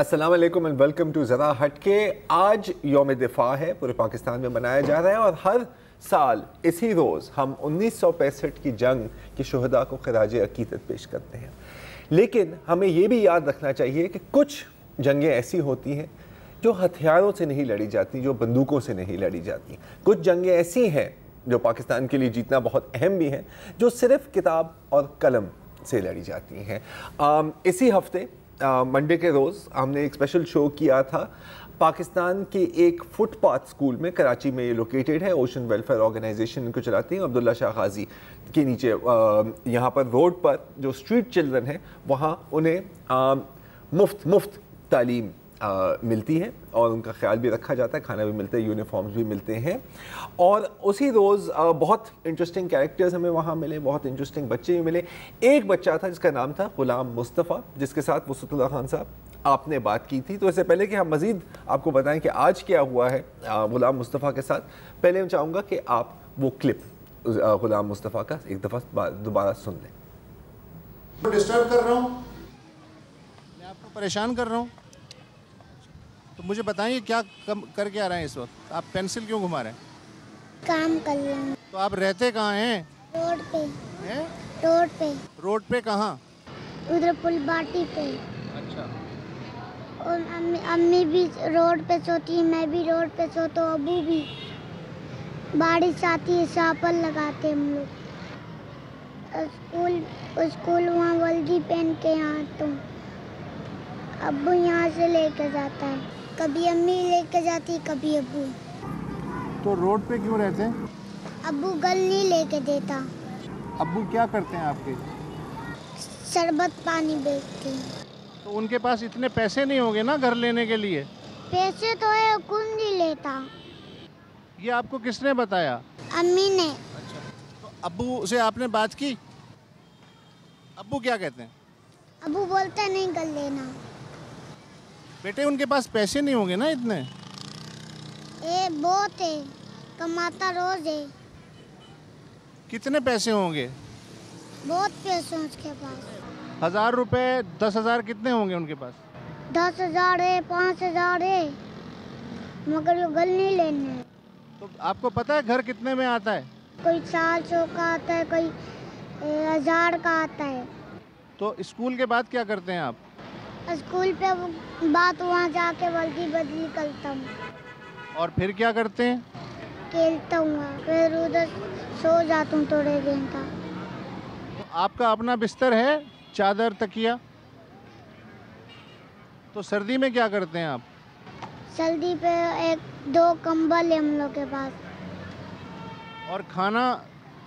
अस्सलाम वालेकुम and welcome to ज़रा हटके। आज यौम दिफा है, पूरे पाकिस्तान में मनाया जा रहा है और हर साल इसी रोज़ हम 1965 की जंग के शुहदा को खराज अकीदत पेश करते हैं। लेकिन हमें ये भी याद रखना चाहिए कि कुछ जंगें ऐसी होती हैं जो हथियारों से नहीं लड़ी जाती, जो बंदूकों से नहीं लड़ी जाती। कुछ जंगें ऐसी हैं जो पाकिस्तान के लिए जीतना बहुत अहम भी हैं, जो सिर्फ़ किताब और कलम से लड़ी जाती हैं। इसी हफ्ते मंडे के रोज़ हमने एक स्पेशल शो किया था पाकिस्तान के एक फुटपाथ स्कूल में, कराची में ये लोकेटेड है। ओशन वेलफेयर ऑर्गेनाइजेशन इनको चलाती हैं, अब्दुल्ला शाह गाजी के नीचे। यहाँ पर रोड पर जो स्ट्रीट चिल्ड्रन हैं वहाँ उन्हें मुफ्त तालीम मिलती है और उनका ख्याल भी रखा जाता है, खाना भी मिलता है, यूनिफॉर्म्स भी मिलते हैं। और उसी रोज़ बहुत इंटरेस्टिंग कैरेक्टर्स हमें वहाँ मिले, बहुत इंटरेस्टिंग बच्चे भी मिले। एक बच्चा था जिसका नाम था ग़ुलाम मुस्तफ़ा, जिसके साथ वसतुल्लाह खान साहब आपने बात की थी। तो इससे पहले कि हम मज़ीद आपको बताएं कि आज क्या हुआ है ग़ुलाम मुस्तफ़ा के साथ, पहले मैं चाहूँगा कि आप वो क्लिप ग़ुलाम मुस्तफ़ा का एक दफ़ा दोबारा सुन लें। डिस्टर्ब कर रहा हूँ, मैं आपको परेशान कर रहा हूँ, तो मुझे बताइए क्या करके आ रहे हैं इस वक्त? आप पेंसिल क्यों घुमा रहे हैं? काम कर रहे हैं। तो आप रहते कहाँ हैं? रोड पे। हैं? रोड पे। रोड पे कहाँ? उधर पुलबाटी पे। अच्छा। और अम्मी भी रोड पे सोती है, मैं भी रोड पे सोता हूँ, अबू भी। बारिश आती है, सापल लगाते हम लोग। स्कूल वहाँ वर्दी पहन के यहाँ तो अब्बू यहाँ से लेकर जाता है, कभी अम्मी लेकर जाती, कभी अब्बू। तो रोड पे क्यों रहते हैं? अब्बू गल नहीं लेके देता। अब्बू क्या करते हैं आपके? शरबत पानी बेचते हैं। तो उनके पास इतने पैसे नहीं होंगे ना घर लेने के लिए? पैसे तो है, कौन नहीं लेता। ये आपको किसने बताया? अम्मी ने। अच्छा, तो अब्बू से आपने बात की? अब्बू क्या कहते हैं? अब्बू बोलता नहीं कर लेना। बेटे उनके पास पैसे नहीं होंगे ना इतने? बहुत है, कमाता रोज है। कितने पैसे होंगे? बहुत पैसे उसके पास। 1000 रुपए, 10,000 कितने होंगे उनके पास? 10,000 है, 5,000 है, मगर वो गल नहीं लेने। तो आपको पता है घर कितने में आता है? कोई 400 का आता है, कोई 1000 का आता है। तो स्कूल के बाद क्या करते हैं आप? स्कूल पे बात वहाँ जाके वर्दी बदली करता हूँ। और फिर क्या करते हैं? खेलता हूँ, फिर उधर सो जाता हूँ थोड़े घंटा। तो आपका अपना बिस्तर है, चादर तकिया? तो सर्दी में क्या करते हैं आप? सर्दी पे 1-2 कंबल है हम लोग के पास। और खाना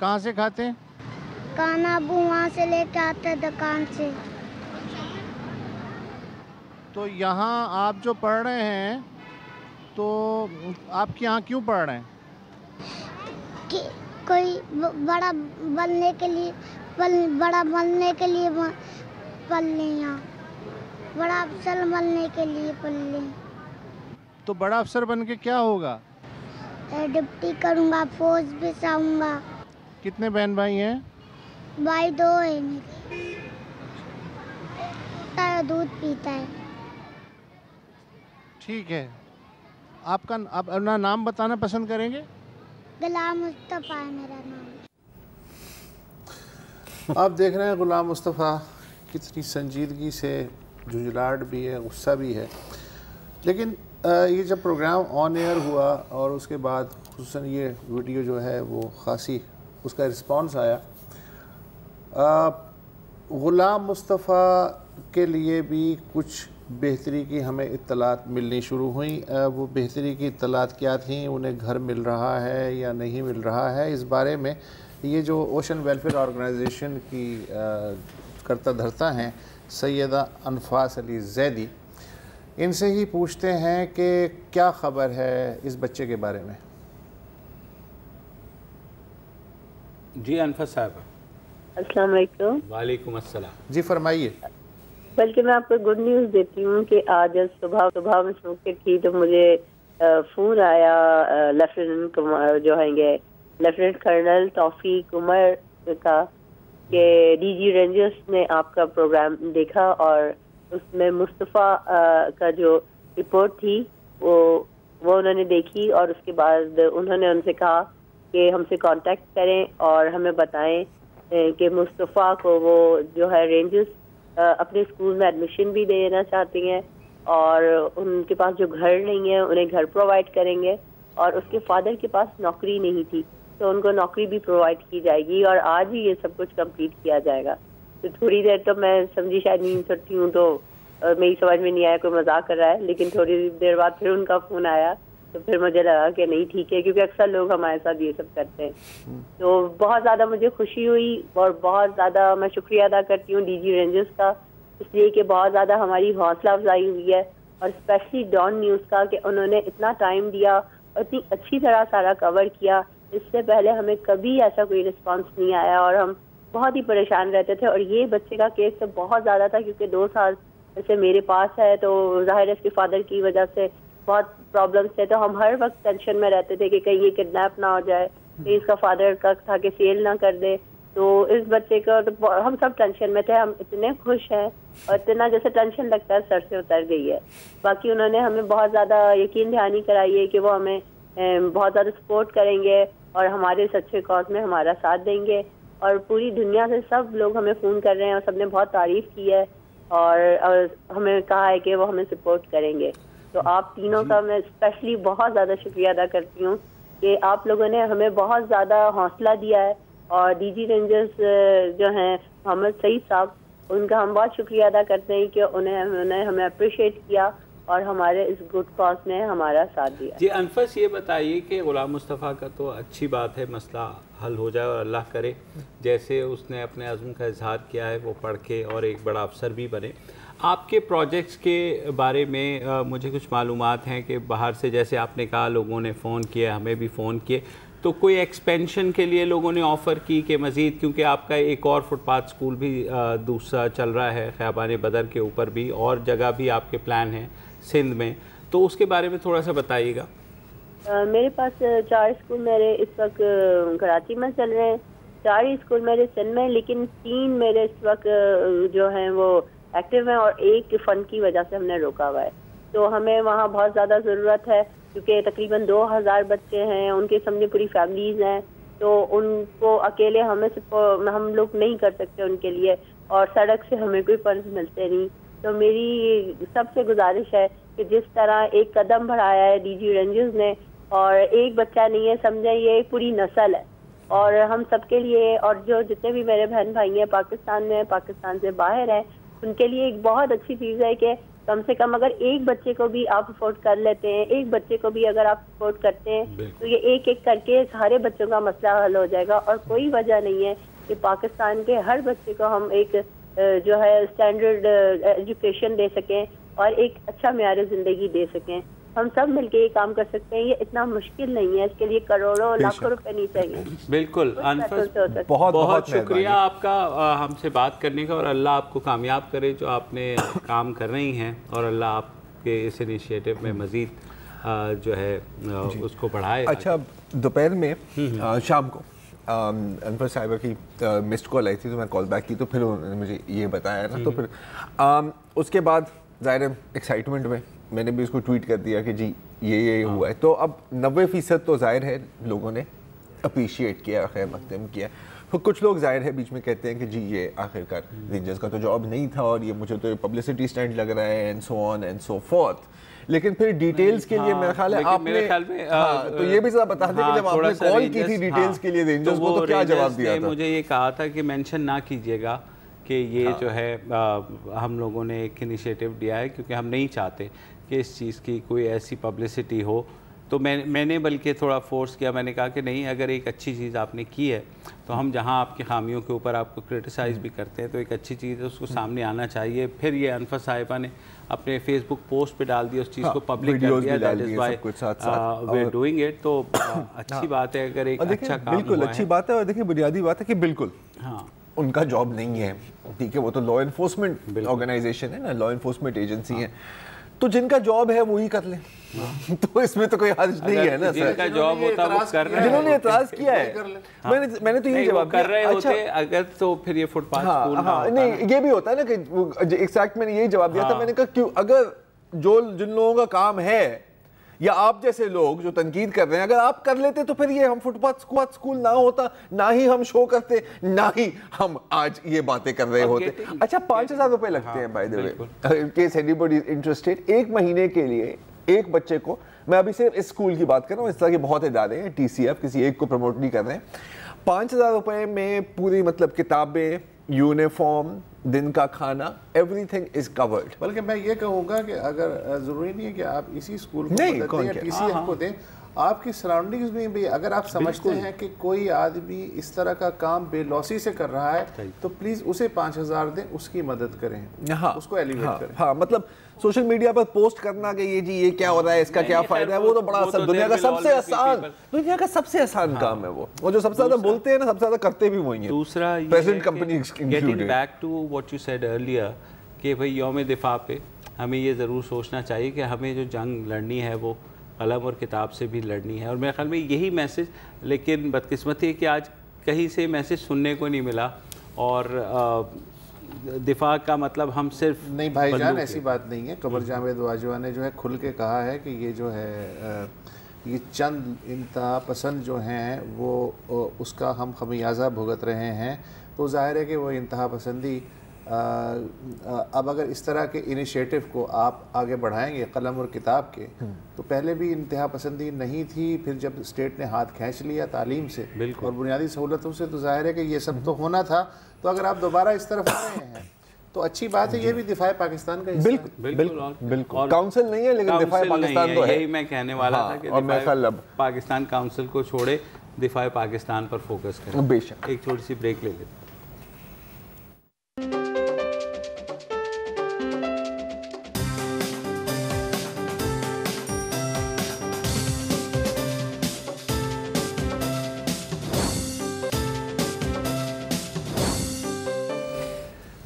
कहाँ से खाते हैं? खाना अबू वहाँ से लेके आते हैं दुकान से। तो यहाँ आप जो पढ़ रहे हैं, तो आप यहाँ क्यों पढ़ रहे हैं? कि कोई बड़ा बनने के लिए पढ़ लें, यहाँ बड़ा अफसर बनने के लिए पढ़ लें। तो बड़ा अफसर बन के क्या होगा? डिप्टी करूँगा, फौज भी जाऊँगा। कितने बहन भाई हैं? भाई 2 है मेरे। दूध पीता है। ठीक है, आपका अपना नाम बताना पसंद करेंगे? ग़ुलाम मुस्तफ़ा है मेरा नाम। आप देख रहे हैं ग़ुलाम मुस्तफ़ा कितनी संजीदगी से झुंझलाहट भी है, गुस्सा भी है। लेकिन ये जब प्रोग्राम ऑन एयर हुआ और उसके बाद खुसूसन ये वीडियो जो है वो खासी उसका रिस्पांस आया, ग़ुलाम मुस्तफ़ा के लिए भी कुछ बेहतरी की हमें इत्तलात मिलनी शुरू हुई। वो बेहतरी की इत्तलात क्या थी, उन्हें घर मिल रहा है या नहीं मिल रहा है, इस बारे में ये जो ओशन वेलफेयर ऑर्गेनाइजेशन की करता धरता हैं सैयदा अनफास अली ज़ैदी, इनसे ही पूछते हैं कि क्या ख़बर है इस बच्चे के बारे में। जी अनफा साहब। अस्सलाम वालेकुम। वालेकुम अस्सलाम। जी फरमाइए। बल्कि मैं आपको गुड न्यूज़ देती हूँ कि आज सुबह में सो के थी तो मुझे फ़ोन आया लेफ्टिनेंट कर्नल तौफीक उमर का कि डीजी रेंजर्स ने आपका प्रोग्राम देखा और उसमें मुस्तफ़ा का जो रिपोर्ट थी वो उन्होंने देखी और उसके बाद उन्होंने उनसे कहा कि हमसे कांटेक्ट करें और हमें बताएं कि मुस्तफ़ा को वो जो है रेंजर्स अपने स्कूल में एडमिशन भी देना चाहती हैं और उनके पास जो घर नहीं है उन्हें घर प्रोवाइड करेंगे और उसके फादर के पास नौकरी नहीं थी तो उनको नौकरी भी प्रोवाइड की जाएगी और आज ही ये सब कुछ कंप्लीट किया जाएगा। तो थोड़ी देर तो मैं समझी शायद नींद सोती हूँ तो मेरी समझ में नहीं आया कोई मजाक कर रहा है, लेकिन थोड़ी देर बाद फिर उनका फ़ोन आया तो फिर मुझे लगा कि नहीं ठीक है, क्योंकि अक्सर लोग हमारे साथ ये सब करते हैं। तो बहुत ज़्यादा मुझे खुशी हुई और बहुत ज़्यादा मैं शुक्रिया अदा करती हूँ डीजी रेंजर्स का, इसलिए कि बहुत ज़्यादा हमारी हौसला अफजाई हुई है और स्पेशली डॉन न्यूज़ का कि उन्होंने इतना टाइम दिया और इतनी अच्छी तरह सारा कवर किया। इससे पहले हमें कभी ऐसा कोई रिस्पांस नहीं आया और हम बहुत ही परेशान रहते थे और ये बच्चे का केस तो बहुत ज़्यादा था क्योंकि 2 साल से मेरे पास है तो ज़ाहिर है इसके फादर की वजह से बहुत प्रॉब्लम्स थे, तो हम हर वक्त टेंशन में रहते थे कि कहीं ये किडनैप ना हो जाए, कहीं इसका फादर का था कि सेल ना कर दे। तो इस बच्चे का तो हम सब टेंशन में थे, हम इतने खुश हैं और इतना जैसे टेंशन लगता है सर से उतर गई है। बाकी उन्होंने हमें बहुत ज़्यादा यकीन दहानी कराई है कि वो हमें बहुत ज़्यादा सपोर्ट करेंगे और हमारे इस अच्छे कॉज में हमारा साथ देंगे और पूरी दुनिया से सब लोग हमें फ़ोन कर रहे हैं और सबने बहुत तारीफ़ की है और हमें कहा है कि वो हमें सपोर्ट करेंगे। तो आप तीनों का मैं स्पेशली बहुत ज़्यादा शुक्रिया अदा करती हूँ कि आप लोगों ने हमें बहुत ज़्यादा हौसला दिया है और डीजी रेंजर्स जो हैं मोहम्मद सईद साहब, उनका हम बहुत शुक्रिया अदा करते हैं कि उन्होंने हमें अप्रिशिएट किया और हमारे इस गुड कॉज में हमारा साथ दिया। जी अनफस, ये बताइए कि गुलाम मुस्तफ़ा का तो अच्छी बात है मसला हल हो जाए और अल्लाह करे जैसे उसने अपने अज़्म का इजहार किया है वो पढ़ के और एक बड़ा अफसर भी बने। आपके प्रोजेक्ट्स के बारे में मुझे कुछ मालूमात हैं कि बाहर से जैसे आपने कहा लोगों ने फ़ोन किया, हमें भी फ़ोन किए, तो कोई एक्सपेंशन के लिए लोगों ने ऑफ़र की कि मज़ीद, क्योंकि आपका एक और फुटपाथ स्कूल भी दूसरा चल रहा है ख़याबान बदर के ऊपर भी और जगह भी आपके प्लान हैं सिंध में, तो उसके बारे में थोड़ा सा बताइएगा। मेरे पास 4 स्कूल मेरे इस वक्त कराची में चल रहे हैं, 4 ही स्कूल मेरे सिंध में, लेकिन 3 मेरे इस वक्त जो हैं वो एक्टिव हैं और एक फ़ंड की वजह से हमने रोका हुआ है। तो हमें वहाँ बहुत ज़्यादा ज़रूरत है क्योंकि तकरीबन 2000 बच्चे हैं, उनके समझे पूरी फैमिलीज़ हैं, तो उनको अकेले हम लोग नहीं कर सकते उनके लिए और सड़क से हमें कोई फंड मिलते नहीं। तो मेरी सबसे गुजारिश है कि जिस तरह एक कदम बढ़ाया है डीजी रेंजर्स ने और एक बच्चा नहीं है, समझे ये पूरी नस्ल है और हम सबके लिए और जो जितने भी मेरे बहन भाई हैं पाकिस्तान में, पाकिस्तान से बाहर हैं, उनके लिए एक बहुत अच्छी चीज़ है कि कम से कम अगर एक बच्चे को भी आप सपोर्ट कर लेते हैं, एक बच्चे को भी अगर आप सपोर्ट करते हैं तो ये एक एक करके सारे बच्चों का मसला हल हो जाएगा और कोई वजह नहीं है कि पाकिस्तान के हर बच्चे को हम एक जो है स्टैंडर्ड एजुकेशन दे सकें और एक अच्छा मेयार ज़िंदगी दे सकें। हम सब मिलके ये काम कर सकते हैं, ये इतना मुश्किल नहीं है, इसके लिए करोड़ों लाखों रुपए नहीं चाहिए। बिल्कुल अनफस, बहुत बहुत शुक्रिया आपका हमसे बात करने का और अल्लाह आपको कामयाब करे जो आपने काम कर रही हैं और अल्लाह आपके इस इनिशिएटिव में मज़ीद जो है उसको बढ़ाए। अच्छा, दोपहर में शाम को अनफर साहिबा की मिस्ड कॉल आई थी तो मैं कॉल बैक की तो फिर उन्होंने मुझे ये बताया ना, तो फिर उसके बाद ज़ाहिर एक्साइटमेंट में मैंने भी उसको ट्वीट कर दिया कि जी ये हुआ है। तो अब 90% तो ज़ाहिर है लोगों ने अप्रिशिएट किया, खैर मकदम किया। तो कुछ लोग ज़ाहिर है बीच में कहते हैं कि जी ये आखिरकार रेंजर्स का तो जॉब नहीं था और ये मुझे तो पब्लिसिटी स्टंट लग रहा है and so on and so fourth. लेकिन फिर डिटेल्स के लिए मेरा ख्याल है आपने तो ये भी ज़रा बता दें कि जब आपने कॉल की थी डिटेल्स के लिए रेंजर्स को तो क्या जवाब दिया था? मुझे ये कहा था कि मेंशन ना कीजिएगा कि ये जो है हम लोगों ने एक इनिशिएटिव दिया है क्योंकि हम नहीं चाहते कि इस चीज़ की कोई ऐसी पब्लिसिटी हो। तो मैंने बल्कि थोड़ा फोर्स किया, मैंने कहा कि नहीं, अगर एक अच्छी चीज़ आपने की है तो हम जहां आपकी खामियों के ऊपर आपको क्रिटिसाइज़ भी करते हैं तो एक अच्छी चीज़ है उसको सामने आना चाहिए। फिर ये अनफर साहिबा ने अपने फेसबुक पोस्ट पे डाल दिया, उस चीज़ को पब्लिक कर दिया, that is why we are doing it. तो अच्छी बात है अगर एक अच्छा काम बिल्कुल अच्छी बात है। और देखिए बुनियादी बात है कि बिल्कुल उनका जॉब नहीं है, ठीक है, वो तो लॉ इन्फोर्समेंट ऑर्गेनाइजेशन है ना, लॉ इन्फोर्समेंट एजेंसी है। तो जिनका जॉब है वही कर ले। तो इसमें तो कोई हर्ज नहीं है ना सर। जिनका जॉब होता वो कर रहे हैं, जिन्होंने एतराज किया है, मैंने तो यही जवाब कर रहे अच्छा, होते अगर तो फिर ये फुटपाथ स्कूल ना होता नहीं ना। ये भी होता है ना कि एग्जैक्ट मैंने यही जवाब दिया था। मैंने कहा क्यों, अगर जिन लोगों का काम है या आप जैसे लोग जो तनकीद कर रहे हैं, अगर आप कर लेते तो फिर ये हम फुटपाथ स्कूल ना होता, ना ही हम शो करते, ना ही हम आज ये बातें कर रहे होते। अच्छा 5,000 रुपए लगते हैं by the way, case anybody is interested, एक महीने के लिए एक बच्चे को। मैं अभी सिर्फ इस स्कूल की बात कर रहा हूँ, इस तरह के बहुत इदारे हैं, TCF किसी एक को प्रमोट नहीं कर रहे हैं। 5,000 रुपए में पूरी मतलब किताबें, यूनिफॉर्म, दिन का खाना, एवरीथिंग इज कवर्ड। बल्कि मैं ये कहूँगा कि अगर ज़रूरी नहीं है कि आप इसी स्कूल को नहीं, मदद दें या TCF को दें, आपकी सराउंडिंग्स में भी अगर आप समझते हैं कि कोई आदमी इस तरह का काम बेलौसी से कर रहा है तो प्लीज़ उसे 5,000 दें, उसकी मदद करें, हाँ, उसको एलिवेट करें। हाँ, मतलब सोशल मीडिया पर पोस्ट करना कि ये जी ये क्या हो रहा है, इसका क्या फायदा है, वो तो बड़ा दुनिया का सबसे आसान काम है। वो जो सबसे ज्यादा बोलते हैं ना, सबसे ज्यादा करते भी वही हैं। दूसरा present company getting back to what you said earlier कि भाई यौम दिफा पे हमें ये ज़रूर सोचना चाहिए कि हमें जो जंग लड़नी है वो कलम और किताब से भी लड़नी है। और मेरे ख्याल में यही मैसेज, लेकिन बदकिस्मती है कि आज कहीं से मैसेज सुनने को नहीं मिला। और दिफा का मतलब हम सिर्फ नहीं भाईजान, ऐसी बात नहीं है। कमर जावेद बाजवा ने जो है खुल के कहा है कि ये जो है ये चंद इंतहा पसंद जो हैं वो उसका हम खमियाजा भुगत रहे हैं। तो जाहिर है कि वो इंतहा पसंदी अब अगर इस तरह के इनिशिएटिव को आप आगे बढ़ाएंगे कलम और किताब के, तो पहले भी इंतहा पसंदी नहीं थी, फिर जब स्टेट ने हाथ खींच लिया तालीम से और बुनियादी सहूलतों से, तो जाहिर है कि ये सब तो होना था। तो अगर आप दोबारा इस तरफ आ रहे हैं तो अच्छी बात है, ये भी दिफाए पाकिस्तान का हिस्सा है। बिल्कुल काउंसिल नहीं है, लेकिन दिफाए पाकिस्तान तो है। यही मैं कहने वाला था कि पाकिस्तान काउंसिल को छोड़े, दिफाए पाकिस्तान पर फोकस करें। बेशक। एक छोटी सी ब्रेक ले लेते।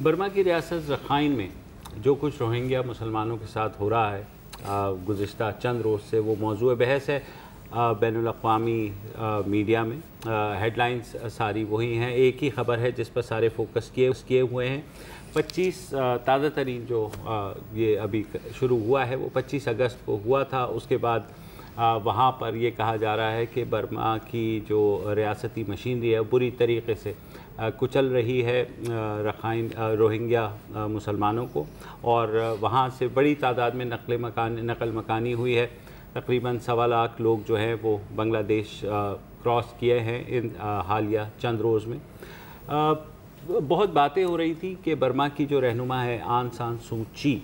बर्मा की रियासत रखाइन में जो कुछ रोहिंग्या मुसलमानों के साथ हो रहा है गुज़िश्ता चंद रोज़ से, वो मौजूद बहस है बैनुल-अक़वामी मीडिया में। हेडलाइंस सारी वही हैं, एक ही ख़बर है जिस पर सारे फोकस किए हुए हैं। 25 ताज़ा तरीन जो ये अभी शुरू हुआ है वो 25 अगस्त को हुआ था। उसके बाद वहाँ पर ये कहा जा रहा है कि बर्मा की जो रियासती मशीनरी है बुरी तरीके से कुचल रही है रखाइन रोहिंग्या मुसलमानों को, और वहाँ से बड़ी तादाद में नकल मकानी हुई है। तकरीबन 1.25 लाख लोग जो हैं वो बांग्लादेश क्रॉस किए हैं इन हालिया चंद रोज़ में। बहुत बातें हो रही थी कि बर्मा की जो रहनुमा है आंग सान सू ची,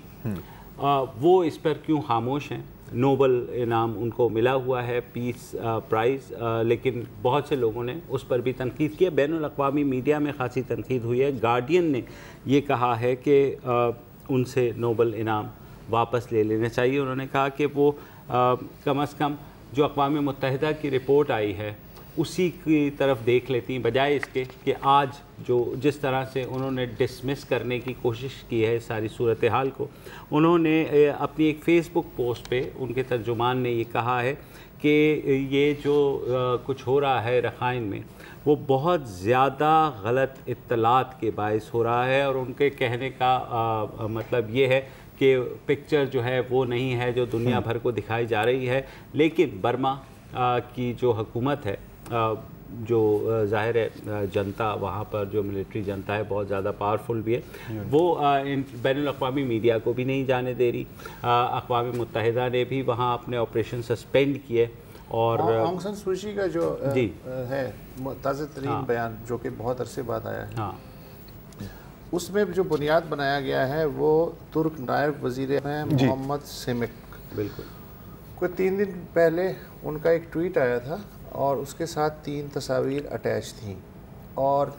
वो इस पर क्यों खामोश हैं। नोबल इनाम उनको मिला हुआ है, पीस प्राइज़, लेकिन बहुत से लोगों ने उस पर भी तनकीद की है। बैनुल-अक़वामी मीडिया में ख़ासी तनकीद हुई है। गार्डियन ने ये कहा है कि उनसे नोबल इनाम वापस ले लेना चाहिए। उन्होंने कहा कि वो कम अज़ कम जो अक़वाम मुत्तहिदा की रिपोर्ट आई है उसी की तरफ देख लेती हैं, बजाय इसके कि आज जो जिस तरह से उन्होंने डिसमिस करने की कोशिश की है सारी सूरत हाल को। उन्होंने अपनी एक फ़ेसबुक पोस्ट पे उनके तर्जुमान ने ये कहा है कि ये जो कुछ हो रहा है रखाइन में वो बहुत ज़्यादा गलत इत्तलात के बायस हो रहा है, और उनके कहने का मतलब ये है कि पिक्चर जो है वो नहीं है जो दुनिया भर को दिखाई जा रही है। लेकिन बर्मा की जो हुकूमत है, जो ज़ाहिर है जनता वहाँ पर जो मिलिट्री जनता है बहुत ज़्यादा पावरफुल भी है, वो बैनुल-अक़वामी मीडिया को भी नहीं जाने दे रही। अक़वाम मुत्तहिदा ने भी वहाँ अपने ऑपरेशन सस्पेंड किए। और आंग सान सू ची का जो है ताज़ा तरीन बयान जो कि बहुत अरसे बाद आया है, उसमें जो बुनियाद बनाया गया है वो तुर्क नायब वज़ीर मोहम्मद सेमिक, बिल्कुल कोई 3 दिन पहले उनका एक ट्वीट आया था और उसके साथ 3 तस्वीर अटैच थीं और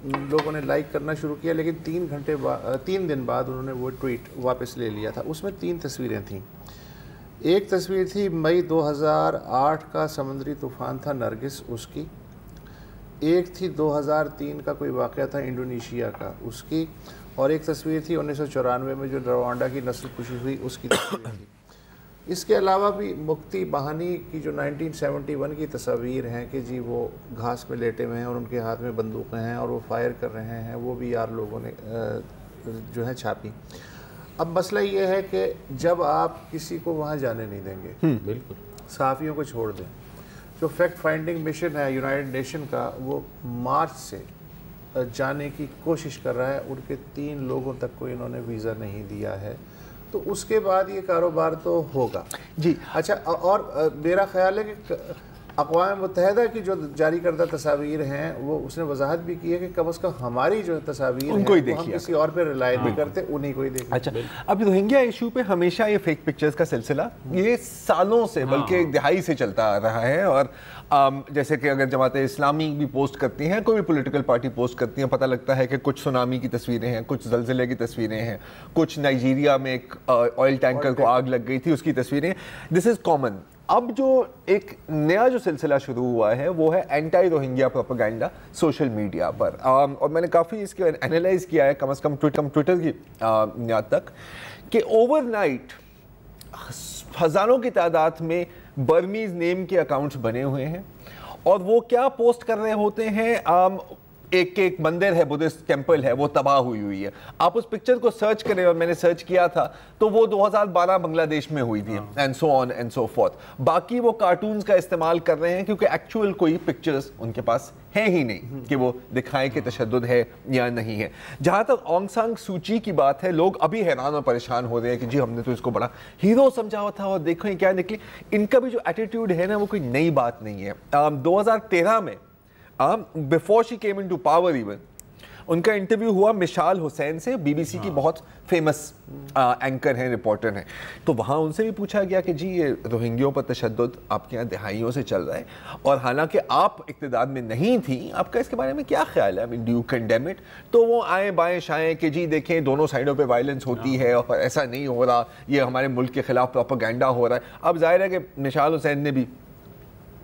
लोगों ने लाइक करना शुरू किया, लेकिन 3 दिन बाद उन्होंने वो ट्वीट वापस ले लिया था। उसमें 3 तस्वीरें थीं। एक तस्वीर थी मई 2008 का समुद्री तूफ़ान था नरगिस, उसकी। एक थी 2003 का कोई वाक़या था इंडोनेशिया का, उसकी। और एक तस्वीर थी 1994 में जो रवांडा की नस्ल कुशी हुई उसकी तस्वीर थी। इसके अलावा भी मुक्ति बहानी की जो 1971 की तस्वीर हैं कि जी वो घास में लेटे हुए हैं और उनके हाथ में बंदूकें हैं और वो फायर कर रहे हैं, वो भी यार लोगों ने जो है छापी। अब मसला ये है कि जब आप किसी को वहाँ जाने नहीं देंगे, बिल्कुल सहाफ़ियों को छोड़ दें, जो फैक्ट फाइंडिंग मिशन है यूनाइटेड नेशन का वो मार्च से जाने की कोशिश कर रहा है, उनके 3 लोगों तक को इन्होंने वीज़ा नहीं दिया है, तो उसके बाद ये कारोबार तो होगा जी। अच्छा, और मेरा ख्याल है कि अक़वाम मुत्तहिदा की जो जारी करदा तस्वीर हैं वो उसने वजाहत भी की है कि कम अज़ कम हमारी जो तस्वीर उनको ही है वो हम देखिए, किसी और पे रिलाय नहीं करते, उन्हीं को ही देखिए। अच्छा, अब रोहिंग्या इशू पे हमेशा ये फेक पिक्चर्स का सिलसिला ये सालों से बल्कि एक दिहाई से चलता आ रहा है। और जैसे कि अगर जमात इस्लामी भी पोस्ट करती हैं, कोई भी पॉलिटिकल पार्टी पोस्ट करती हैं, पता लगता है कि कुछ सुनामी की तस्वीरें हैं, कुछ ज़लज़ले की तस्वीरें हैं, कुछ नाइजीरिया में एक ऑयल टैंकर को आग लग गई थी उसकी तस्वीरें। This is common. अब जो एक नया जो सिलसिला शुरू हुआ है वो है anti Rohingya propaganda social media पर। और मैंने काफ़ी इसके एनालाइज किया है, कम से कम ट्विटर की बुनियाद तक, कि ओवरनाइट हज़ारों की तादाद में बर्मीज नेम के अकाउंट्स बने हुए हैं और वो क्या पोस्ट कर रहे होते हैं, एक मंदिर है, बुद्धिस्ट टेंपल है, वो तबाह हुई है। आप उस पिक्चर को सर्च करें, और मैंने सर्च किया था तो वो 2012 बांग्लादेश में हुई थी, and so on and so fourth. बाकी वो कार्टून्स का इस्तेमाल कर रहे हैं क्योंकि एक्चुअल कोई पिक्चर्स उनके पास है ही नहीं कि वो दिखाएं कि तशद्दुद है या नहीं है। जहां तक ऑंग सान सूची की बात है, लोग अभी हैरान और परेशान हो रहे हैं कि जी हमने तो इसको बड़ा हीरो समझा हुआ था और देखो क्या निकली। इनका भी जो एटीट्यूड है ना वो कोई नई बात नहीं है। 2013 में before she came into power even, उनका इंटरव्यू हुआ मिशाल हुसैन से, बीबीसी की बहुत फेमस एंकर हैं, रिपोर्टर हैं। तो वहाँ उनसे भी पूछा गया कि जी ये रोहिंग्यों पर तशद्दुद आपके यहाँ दिहाइयों से चल रहा है और हालांकि आप इक़्तिदार में नहीं थी, आपका इसके बारे में क्या ख्याल है, I mean do you condemn it? तो वो आए बाएं शाएं कि जी देखें दोनों साइडों पे वायलेंस होती है और ऐसा नहीं हो रहा, ये हमारे मुल्क के खिलाफ प्रोपेगेंडा हो रहा है। अब जाहिर है कि मिशाल हुसैन ने भी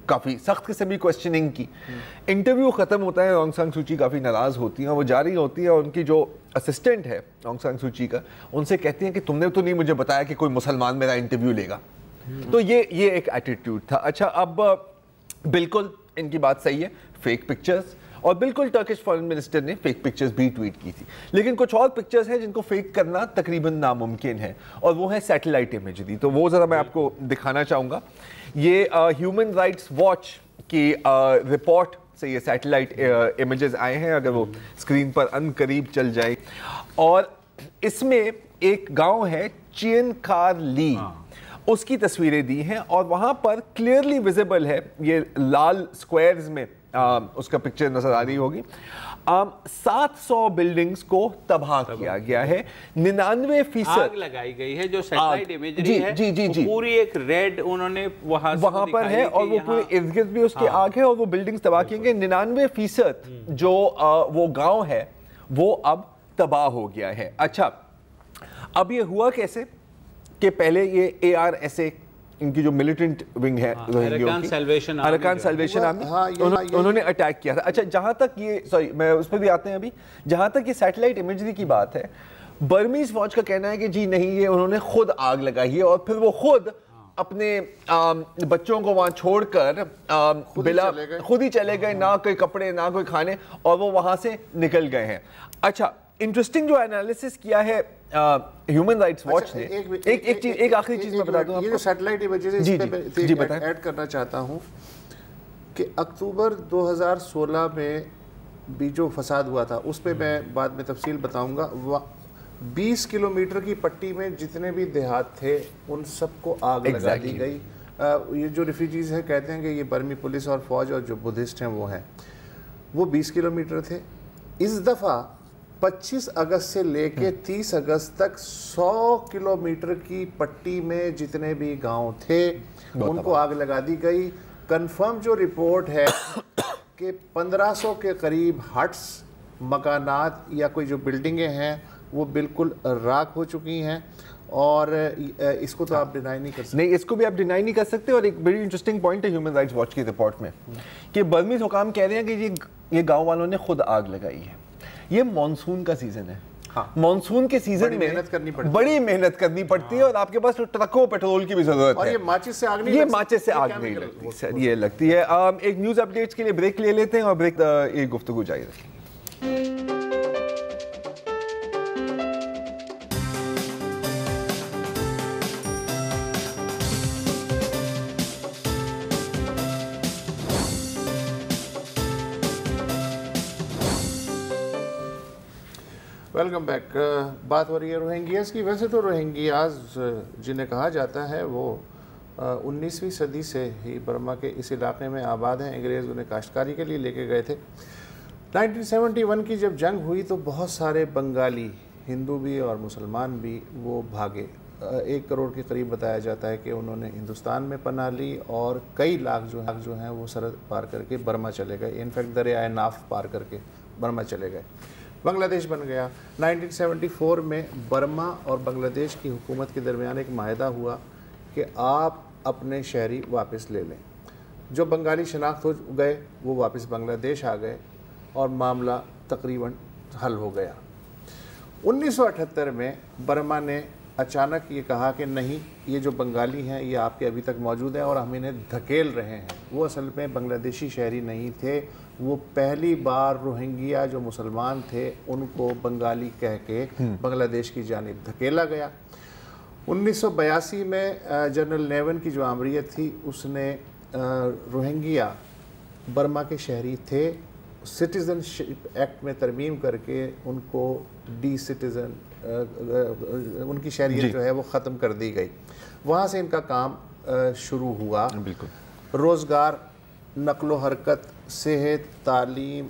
काफ़ी सख्त किस्म की क्वेश्चनिंग की। इंटरव्यू ख़त्म होता है, ऑंग सान सूची काफ़ी नाराज़ होती हैं, वो जा रही होती है और उनकी जो असिस्टेंट है ऑंग सान सूची का, उनसे कहती हैं कि तुमने तो नहीं मुझे बताया कि कोई मुसलमान मेरा इंटरव्यू लेगा। तो ये एक एटीट्यूड था। अच्छा, अब बिल्कुल इनकी बात सही है, फेक पिक्चर्स, और बिल्कुल टर्किश फॉरेन मिनिस्टर ने फेक पिक्चर्स भी ट्वीट की थी, लेकिन कुछ और पिक्चर्स हैं जिनको फेक करना तकरीबन नामुमकिन है, और वो है सैटेलाइट इमेजरी। तो वो ज़रा मैं आपको दिखाना चाहूँगा। ये ह्यूमन राइट्स वॉच की रिपोर्ट से ये सैटेलाइट इमेजेस आए हैं, अगर वो स्क्रीन पर अनकरीब चल जाए। और इसमें एक गांव है चियनकार ली, उसकी तस्वीरें दी हैं और वहाँ पर क्लियरली विजिबल है, ये लाल स्क्वायर्स में उसका पिक्चर नजर आ रही होगी। 700 बिल्डिंग्स को तबाह किया गया है, 99% आग लगाई गई है। जो सैटेलाइट इमेजरी है जी पूरी एक रेड उन्होंने वहां पर है और वो पूरे इर्द गिर्द भी उसके आग है और वो बिल्डिंग्स तबाह की गई। 99% जो वो गांव है वो अब तबाह हो गया है। अच्छा, अब ये हुआ कैसे कि पहले ये ARSA इनकी जो मिलिटेंट विंग है अरकान सैल्वेशन आर्मी, उन्होंने अटैक किया था। अच्छा, जहां तक ये सॉरी मैं उस पर भी आते हैं अभी, जहां तक ये सैटेलाइट इमेजरी की बात है, बर्मीज फौज का कहना है कि जी नहीं, ये उन्होंने खुद आग लगाई है और फिर वो खुद अपने बच्चों को वहां छोड़कर खुद ही चले गए, ना कोई कपड़े ना कोई खाने, और वो वहां से निकल गए हैं। अच्छा, इंटरेस्टिंग जो एनालिसिस किया है ह्यूमन राइट्स वॉच ने, एक आखिरी चीज मैं बता दूं आपको, ये जो सैटेलाइट इमेजेस इस पे मैं ऐड करना चाहता हूं कि अक्टूबर 2016 में भी जो फसाद हुआ था उस पे मैं बाद में तफसील बताऊंगा। 20 किलोमीटर की पट्टी में जितने भी देहात थे उन सबको आग लगा दी गई। ये जो रिफ्यूजीज हैं कहते हैं कि ये बर्मी पुलिस और फौज और जो बुद्धिस्ट हैं वो हैं, वो 20 किलोमीटर थे। इस दफ़ा 25 अगस्त से लेके 30 अगस्त तक 100 किलोमीटर की पट्टी में जितने भी गांव थे उनको आग लगा दी गई। कंफर्म जो रिपोर्ट है कि 1500 के करीब हट्स, मकानात या कोई जो बिल्डिंगें हैं वो बिल्कुल राख हो चुकी हैं, और इसको तो आप डिनाई नहीं कर सकते। नहीं, इसको भी आप डिनाई नहीं कर सकते। और एक बड़ी इंटरेस्टिंग पॉइंट है ह्यूमन राइट्स वॉच की रिपोर्ट में कि बर्मीज हुकाम कह रहे हैं कि ये गाँव वालों ने खुद आग लगाई है। ये मॉनसून का सीजन है, मानसून के सीजन में बड़ी मेहनत करनी पड़ती है और आपके पास तो ट्रकों पेट्रोल की भी जरूरत है। ये माचिस से आग नहीं लगती सर, ये लगती है। एक न्यूज अपडेट्स के लिए ब्रेक ले लेते हैं और ब्रेक एक गुफ्तगू जारी रखेंगे। Welcome back. बात हो रही है रोहिंग्यास की। वैसे तो रोहिंग्यास जिन्हें कहा जाता है वो 19वीं सदी से ही बर्मा के इस इलाके में आबाद हैं। अंग्रेज़ उन्हें काश्तकारी के लिए लेके गए थे। 1971 की जब जंग हुई तो बहुत सारे बंगाली, हिंदू भी और मुसलमान भी, वो भागे। 1 करोड़ के करीब बताया जाता है कि उन्होंने हिंदुस्तान में पनाह ली और कई लाख जो हैं वो सरहद पार करके बर्मा चले गए। इनफैक्ट दरियाए नाफ पार करके बर्मा चले गए। बांग्लादेश बन गया। 1974 में बर्मा और बांग्लादेश की हुकूमत के दरमियान एक माहिदा हुआ कि आप अपने शहरी वापस ले लें। जो बंगाली शनाख्त हो गए वो वापस बांग्लादेश आ गए और मामला तकरीबन हल हो गया। 1978 में बर्मा ने अचानक ये कहा कि नहीं, ये जो बंगाली हैं ये आपके अभी तक मौजूद हैं और हम इन्हें धकेल रहे हैं। वो असल में बांग्लादेशी शहरी नहीं थे, वो पहली बार रोहिंग्या जो मुसलमान थे उनको बंगाली कह के बांग्लादेश की जानिब धकेला गया। 1982 में जनरल नेवन की जो आमरीत थी उसने रोहिंग्या बर्मा के शहरी थे, सिटीज़नशिप एक्ट में तरमीम करके उनको डी सिटीज़न उनकी शहरियत जो है वो ख़त्म कर दी गई। वहाँ से इनका काम शुरू हुआ। बिल्कुल। रोज़गार, नक़्लो हरकत, सेहत, तालीम,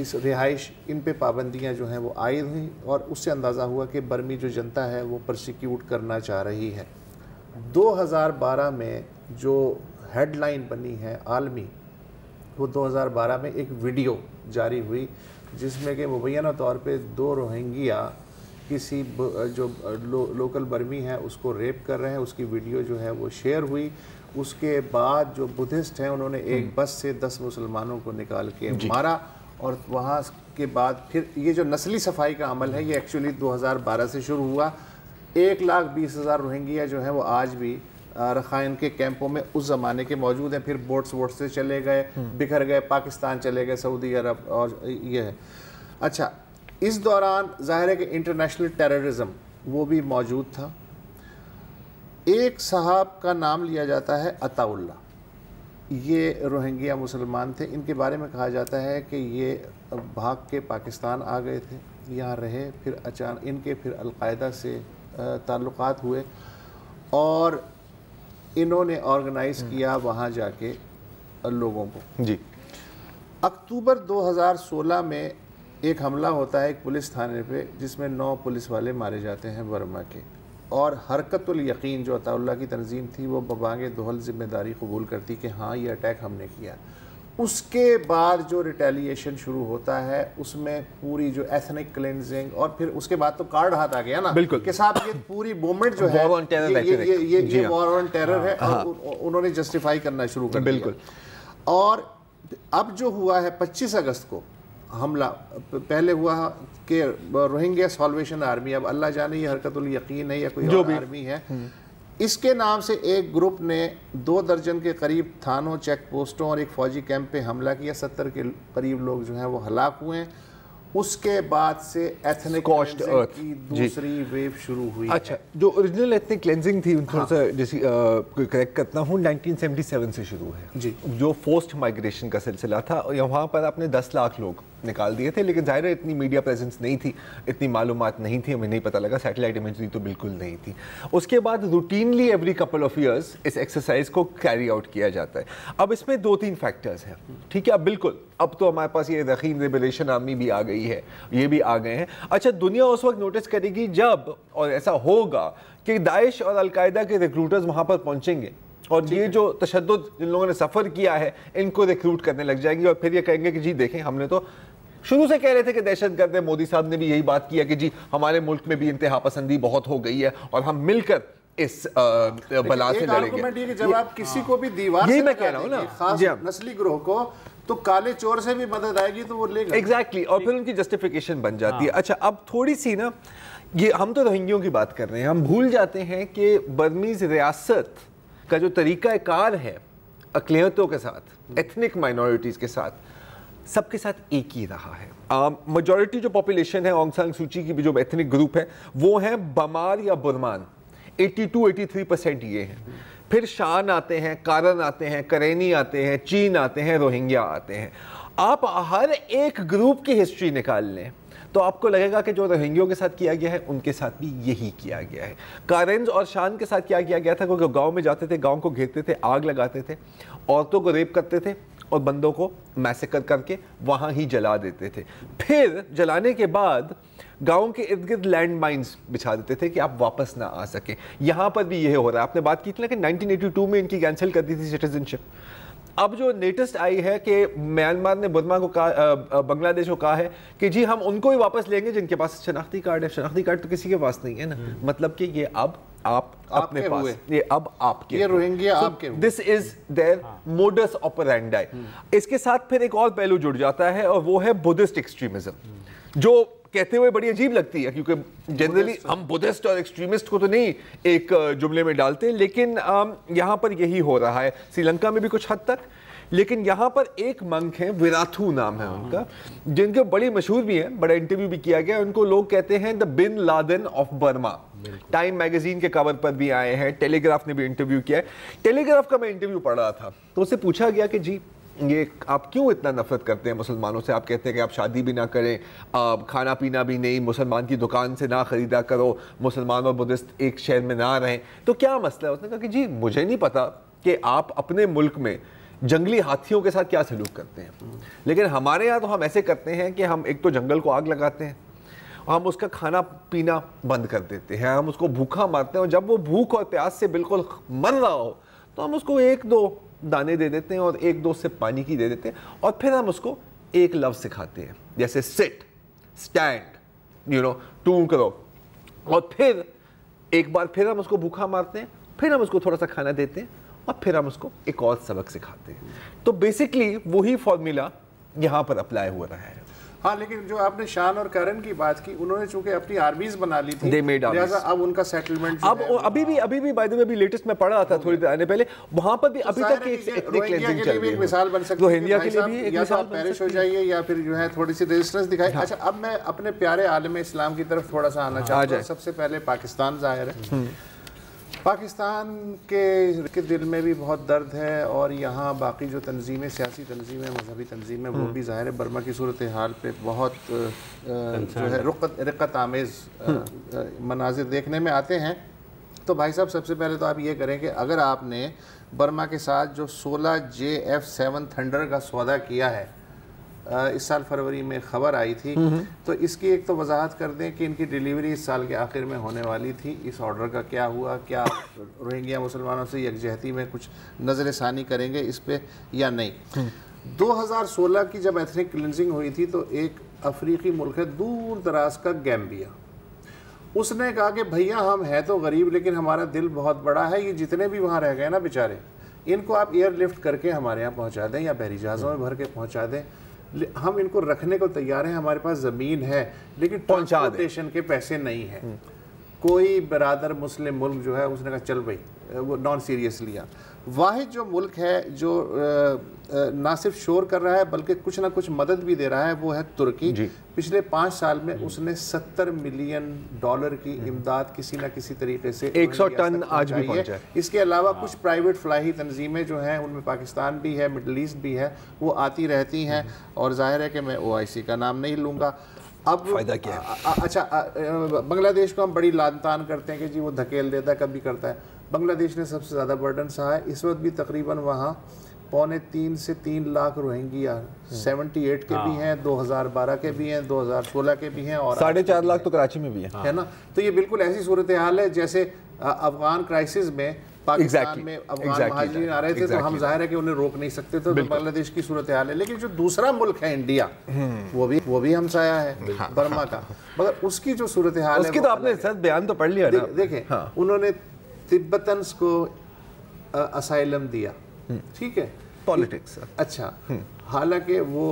इस रिहाइश, इन पे पाबंदियाँ जो हैं वो आयद हुई और उससे अंदाज़ा हुआ कि बर्मी जो जनता है वो परसिक्यूट करना चाह रही है। 2012 में जो हेडलाइन बनी है आलमी, वो 2012 में एक वीडियो जारी हुई जिसमें कि मुबैना तौर पे 2 रोहिंग्या किसी जो लोकल बर्मी है उसको रेप कर रहे हैं। उसकी वीडियो जो है वो शेयर हुई। उसके बाद जो बुद्धिस्ट हैं उन्होंने एक बस से 10 मुसलमानों को निकाल के मारा और वहाँ के बाद फिर ये जो नस्ली सफाई का अमल है ये एक्चुअली 2012 से शुरू हुआ। 1,20,000 रोहिंग्या जो हैं वो आज भी रखाइन के कैंपों में उस ज़माने के मौजूद हैं। फिर बोट्स से चले गए, बिखर गए, पाकिस्तान चले गए, सऊदी अरब और ये है। अच्छा, इस दौरान ज़ाहिर है कि इंटरनेशनल टेररिज्म वो भी मौजूद था। एक साहब का नाम लिया जाता है अताउल्ला, ये रोहिंग्या मुसलमान थे। इनके बारे में कहा जाता है कि ये भाग के पाकिस्तान आ गए थे, यहाँ रहे, फिर अचानक इनके फिर अलकायदा से ताल्लुकात हुए और इन्होंने ऑर्गेनाइज़ किया वहाँ जाके लोगों को। जी। अक्टूबर 2016 में एक हमला होता है एक पुलिस थाने पे जिसमें 9 पुलिस वाले मारे जाते हैं बर्मा के, और हरकतुल यकीन जो अताउल्ला की तंजीम थी वो बबांगे दोहल जिम्मेदारी कबूल करती कि हाँ ये अटैक हमने किया। उसके बाद जो रिटेलिएशन शुरू होता है उसमें पूरी जो एथनिक क्लेंजिंग और फिर उसके बाद तो कार्ड हाथ आ गया ना। बिल्कुल कि साहब ये पूरी मूवमेंट जो है ये वॉर ऑन टेरर है और उन्होंने जस्टिफाई करना शुरू कर दिया। बिल्कुल। और अब जो हुआ है 25 अगस्त को हमला, पहले हुआ कि रोहिंग्या सॉल्वेशन आर्मी, अब अल्लाह जाने ये हरकतुल यकीन है या कोई और आर्मी है, इसके नाम से एक ग्रुप ने 2 दर्जन के करीब थानों, चेक पोस्टों और एक फौजी कैंप पे हमला किया। 70 के करीब लोग जो हैं वो हलाक हुए हैं। उसके बाद से एथनिक क्लेंजिंग की दूसरी वेव शुरू हुई। अच्छा, जो ओरिजिनल एथनिक क्लेंजिंग थी थोड़ा सा जैसे करेक्ट करता हूँ, 1977 से शुरू है जी। जो फोर्स्ड माइग्रेशन का सिलसिला था, यहाँ पर आपने 10 लाख लोग निकाल दिए थे, लेकिन ज़ाहिर है इतनी मीडिया प्रेजेंस नहीं थी, इतनी मालूमात नहीं थी, हमें नहीं पता लगा, सैटेलाइट इमेजरी तो बिल्कुल नहीं थी। उसके बाद routinely every couple of years इस एक्सरसाइज को कैरी आउट किया जाता है। अब इसमें 2-3 फैक्टर्स हैं, ठीक है। अब बिल्कुल अब तो हमारे पास ये रखीन लिबरेशन आर्मी भी आ गई है, ये भी आ गए हैं। अच्छा, दुनिया उस वक्त नोटिस करेगी जब, और ऐसा होगा कि दाइश और अलकायदा के रिक्रूटर्स वहाँ पर पहुँचेंगे और ये जो तशद्दुद जिन लोगों ने सफ़र किया है इनको रिक्रूट करने लग जाएंगे और फिर ये कहेंगे कि जी देखें, हमने तो शुरू से कह रहे थे कि दहशतगर्द है। मोदी साहब ने भी यही बात किया कि जी हमारे मुल्क में भी इंतहा पसंदी बहुत हो गई है और हम मिलकर इस बला से लड़ेंगे। जब आप किसी को भी दीवार यही मैं कह रहा हूँ ना, खास नस्ली ग्रोह को, तो काले चोर से भी मदद आएगी तो वो लेगा। एग्जैक्टली और फिर उनकी जस्टिफिकेशन बन जाती है। अच्छा, अब थोड़ी सी ना, ये हम तो रोहिंग्यों की बात कर रहे हैं, हम भूल जाते हैं कि बर्मीज रियासत का जो तरीका कार है अक़लियतों के साथ, एथनिक माइनॉरिटीज़ के साथ, सबके साथ एक ही रहा है। मेजॉरिटी जो पॉपुलेशन है ऑंग सान सू की भी जो एथनिक ग्रुप है वो है बमार या बुरमान, 82-83% ये हैं। फिर शान आते हैं, कारन आते हैं, करेनी आते हैं, चीन आते हैं, रोहिंग्या आते हैं। आप हर एक ग्रुप की हिस्ट्री निकाल लें तो आपको लगेगा कि जो रोहिंग्यों के साथ किया गया है उनके साथ भी यही किया गया है। कारेंज और शान के साथ क्या किया गया था, क्योंकि गांव में जाते थे, गांव को घेरते थे, आग लगाते थे, औरतों को रेप करते थे और बंदों को मैसेकर करके वहाँ ही जला देते थे। फिर जलाने के बाद गांव के इर्द गिर्द लैंड माइन्स बिछा देते थे कि आप वापस ना आ सकें। यहाँ पर भी यही हो रहा है। आपने बात की थी ना कि 1982 में इनकी कैंसिल कर दी थी सिटीजनशिप। अब जो लेटेस्ट आई है कि म्यांमार ने बर्मा को कहा, बांग्लादेश को कहा है कि जी हम उनको ही वापस लेंगे जिनके पास शनाख्ती कार्ड है। शनाख्ती कार्ड तो किसी के पास नहीं है ना, मतलब कि ये अब आप अपने पास, ये अब आपके, ये रोहिंग्या आपके। This is their modus operandi. इसके साथ फिर एक और पहलू जुड़ जाता है और वो है बुद्धिस्ट एक्सट्रीमिज्म, जो कहते हुए बड़ी अजीब लगती है क्योंकि जनरली हम बुद्धिस्ट और एक्सट्रीमिस्ट को तो नहीं एक जुमले में डालते, लेकिन यहाँ पर यही हो रहा है। श्रीलंका में भी कुछ हद तक, लेकिन यहाँ पर एक मंक है, विराथू नाम है उनका, जिनके बड़ी मशहूर भी हैं, बड़ा इंटरव्यू भी किया गया। उनको लोग कहते हैं the bin Laden of Burma. Time magazine के कवर पर भी आए हैं, टेलीग्राफ ने भी इंटरव्यू किया है। टेलीग्राफ का मैं इंटरव्यू पढ़ रहा था तो उससे पूछा गया कि जी ये आप क्यों इतना नफरत करते हैं मुसलमानों से? आप कहते हैं कि आप शादी भी ना करें, खाना पीना भी नहीं, मुसलमान की दुकान से ना खरीदा करो, मुसलमान और बुद्धिस्ट एक शहर में ना रहें, तो क्या मसला है? उसने कहा कि जी मुझे नहीं पता कि आप अपने मुल्क में जंगली हाथियों के साथ क्या सलूक करते हैं, लेकिन हमारे यहाँ तो हम ऐसे करते हैं कि हम एक तो जंगल को आग लगाते हैं, हम उसका खाना पीना बंद कर देते हैं, हम उसको भूखा मारते हैं और जब वो भूख और प्यास से बिल्कुल मर रहा हो तो हम उसको 1-2 दाने दे देते हैं और 1-2 सिप पानी की दे देते हैं और फिर हम उसको एक लफ्ज़ सिखाते हैं, जैसे सिट, स्टैंड, टू करो, और फिर एक बार फिर हम उसको भूखा मारते हैं, फिर हम उसको थोड़ा सा खाना देते हैं और फिर हम उसको एक और सबक सिखाते हैं। तो बेसिकली वही फॉर्मूला यहाँ पर अप्लाई हो रहा है। हाँ, लेकिन जो आपने शान और करण की बात की, उन्होंने चूंकि अपनी आर्मीज बना ली थी, लिहाजा अब उनका सेटलमेंट अब अभी भी बाय द वे लेटेस्ट में पढ़ा था थोड़ी देर पहले, वहां पर भी अभी तक एक एथनिक क्लेंजिंग चल रही है। एक मिसाल बन सकती है, रोहिंग्या के लिए भी एक मिसाल पेरिश हो जाइए या फिर जो है थोड़ी सी रेजिस्टेंस दिखाई। अच्छा, अब मैं अपने प्यारे आलम इस्लाम की तरफ थोड़ा सा आना चाहता हूँ। सबसे पहले पाकिस्तान जाहिर है, पाकिस्तान के दिल में भी बहुत दर्द है और यहाँ बाकी जो तंजीमें, सियासी तंजीमें, मजहबी तंजीमें, वो भी ज़ाहिर है बर्मा की सूरत हाल पे बहुत जो है रिक़्क़त आमेज़ मनाजिर देखने में आते हैं। तो भाई साहब, सबसे पहले तो आप ये करें कि अगर आपने बर्मा के साथ जो 16 JF-7 थंडर का सौदा किया है, इस साल फरवरी में खबर आई थी, तो इसकी एक तो वजाहत कर दें कि इनकी डिलीवरी इस साल के आखिर में होने वाली थी। इस ऑर्डर का क्या हुआ? क्या रोहिंग्या मुसलमानों से यकजहती में कुछ नज़र षानी करेंगे इस पे या नहीं? 2016 की जब एथनिक क्लिनजिंग हुई थी तो एक अफ्रीकी मुल्क है दूर दराज का गैम्बिया, उसने कहा कि भैया हम हैं तो गरीब लेकिन हमारा दिल बहुत बड़ा है, ये जितने भी वहाँ रह गए ना बेचारे, इनको आप एयरलिफ्ट करके हमारे यहाँ पहुँचा दें या बहरी जहाज़ों में भर के पहुँचा दें, हम इनको रखने को तैयार हैं, हमारे पास ज़मीन है, लेकिन ट्रांसपोर्टेशन के पैसे नहीं हैं। कोई बरादर मुस्लिम मुल्क जो है उसने कहा चल भाई, वो नॉन सीरियस लिया। वाहिद जो मुल्क है जो ना सिर्फ शोर कर रहा है बल्कि कुछ ना कुछ मदद भी दे रहा है, वो है तुर्की। पिछले 5 साल में उसने $70 मिलियन की इमदाद किसी ना किसी तरीके से 100 टन आज भी पहुंचा है। इसके अलावा कुछ प्राइवेट फ्लाही तंजीमें जो हैं उनमें पाकिस्तान भी है, मिडल ईस्ट भी है, वो आती रहती हैं और जाहिर है कि मैं OIC का नाम नहीं लूँगा। अब फायदा क्या है? अच्छा, बांग्लादेश को हम बड़ी लानतान करते हैं कि जी वो धकेल देता है, कभी करता है। बांग्लादेश ने सबसे ज़्यादा बर्डन सहा है। इस वक्त भी तकरीबन वहाँ 2.25 से 3 लाख रोहिंग्या 78 के भी हैं, 2012 के भी हैं, 2016 के भी हैं और 4.5 लाख तो कराची में भी है ना। तो ये बिल्कुल ऐसी सूरत हाल है जैसे अफगान क्राइसिस में पाकिस्तान में अफगान महाजिरीन आ रहे थे, तो हम जाहिर है कि उन्हें रोक नहीं सकते थे। तो बांग्लादेश की सूरत हाल है। लेकिन जो दूसरा मुल्क है इंडिया, वो भी हमसाया है बर्मा का, मगर उसकी जो सूरत हाल है, उसकी तो आपने सर बयान तो पढ़ लिया ना। देखें, उन्होंने तिब्बतन्स को असाइलम दिया, ठीक है, पॉलिटिक्स। अच्छा, हालांकि वो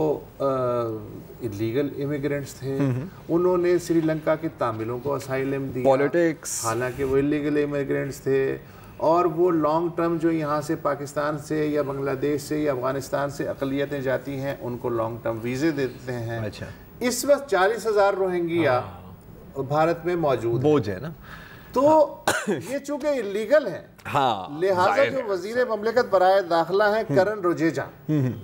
इलीगल इमिग्रेंट्स थे, उन्होंने श्रीलंका के तमिलों को असाइलम दिया। पॉलिटिक्स, हालांकि वो इलीगल इमिग्रेंट्स थे, और वो लॉन्ग टर्म जो यहाँ से पाकिस्तान से या बांग्लादेश से या अफगानिस्तान से अकलियतें जाती हैं उनको लॉन्ग टर्म वीज़े देते हैं। अच्छा, इस वक्त 40,000 रोहिंग्या भारत में मौजूद बोझ है ना, तो ये चूंकि इलीगल है, हाँ, लिहाजा जो वजीर ममलिकत बराए दाखिला है करण रोजेजा,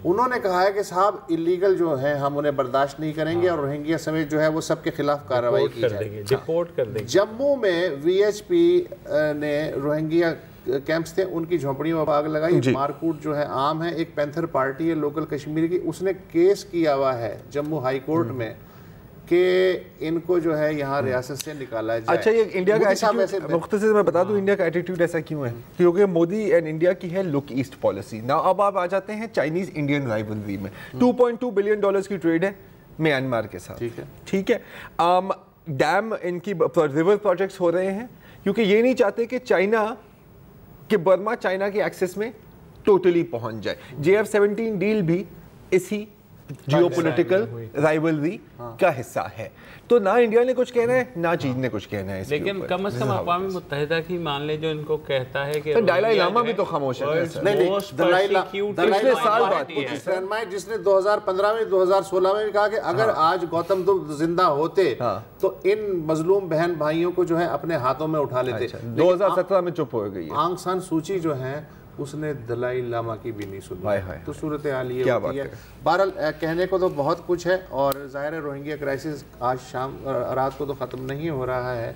उन्होंने कहा है कि साहब इलीगल जो है हम उन्हें बर्दाश्त नहीं करेंगे और रोहिंग्या समेत जो है वो सबके खिलाफ कार्रवाई की जाएगी, डिपोर्ट कर देंगे। जम्मू में वीएचपी ने रोहिंग्या कैंप्स थे, उनकी झोंपड़ियों में आग लगाई। मारकूट जो है आम है, एक पैंथर पार्टी है लोकल कश्मीर की, उसने केस किया हुआ है जम्मू हाई कोर्ट में कि इनको जो है यहाँ रियासत से निकाला जाए। अच्छा, ये इंडिया का एटीट्यूड, मुख्तसर मैं बता दूं इंडिया का एटीट्यूड ऐसा क्यों है, क्योंकि मोदी एंड इंडिया की है लुक ईस्ट पॉलिसी। ना अब आप आ जाते हैं चाइनीज इंडियन राइवलरी में। $2.2 बिलियन की ट्रेड है म्यांमार के साथ, ठीक है। डैम इनकी रिवर प्रोजेक्ट्स हो रहे हैं क्योंकि ये नहीं चाहते कि चाइना के बर्मा चाइना के एक्सेस में टोटली पहुंच जाए। JF-17 डील भी इसी जियोपॉलिटिकल राइवलरी का हिस्सा है। तो ना इंडिया ने कुछ कहना है ना चीन ने कुछ कहना है, लेकिन कम से कम अक़वाम मुत्तहिदा की मान ले जो इनको कहता है कि दलाई लामा भी तो खामोश है। पिछले साल बाद जिसने 2015 में 2016 में भी कहा कि अगर आज गौतम बुद्ध जिंदा होते तो इन मजलूम बहन भाइयों को जो है अपने हाथों में उठा लेते। 2017 में चुप हो गई। आंग सान सूची जो है उसने दलाई लामा की भी नहीं सुनी। तो सूरत हाल ये होती है। बहरहाल कहने को तो बहुत कुछ है और ज़ाहिर है रोहिंग्या क्राइसिस आज शाम रात को तो ख़त्म नहीं हो रहा है,